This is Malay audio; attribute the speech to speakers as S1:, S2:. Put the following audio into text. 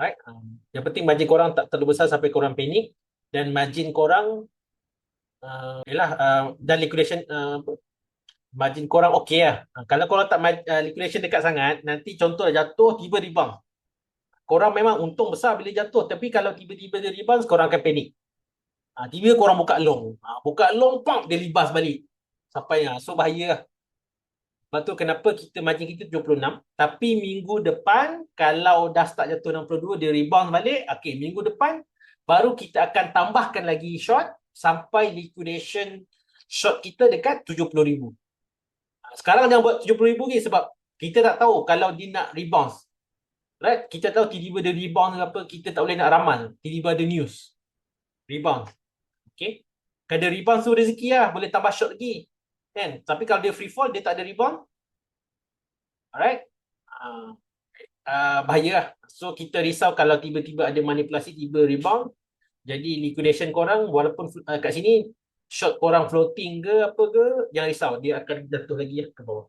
S1: Alright. Yang penting margin korang tak terlalu besar sampai korang panik, dan margin korang dan liquidation margin korang okey lah. Kalau korang tak liquidation dekat sangat, nanti contoh jatuh tiba rebound. Korang memang untung besar bila jatuh, tapi kalau tiba-tiba dia rebound, korang akan panik. Tiba korang buka long, pump dia libas balik. Sampai so bahaya lah. Lepas tu kenapa margin kita 76, tapi minggu depan kalau dah start jatuh 62, dia rebound balik. Okay, minggu depan baru kita akan tambahkan lagi short sampai liquidation short kita dekat 70,000. Sekarang jangan buat 70,000 lagi sebab kita tak tahu kalau dia nak rebound. Right? Kita tahu tiba-tiba dia rebound ke apa, kita tak boleh nak ramal. Tiba-tiba ada news. Rebound. Okay? Kalau dia rebound tu rezeki lah, boleh tambah short lagi. Kan? Tapi kalau dia free fall, dia tak ada rebound. Alright? Bahaya lah. So kita risau kalau tiba-tiba ada manipulasi, tiba rebound. Jadi liquidation korang walaupun kat sini short korang floating ke apa ke, jangan risau, dia akan jatuh lagi ke bawah.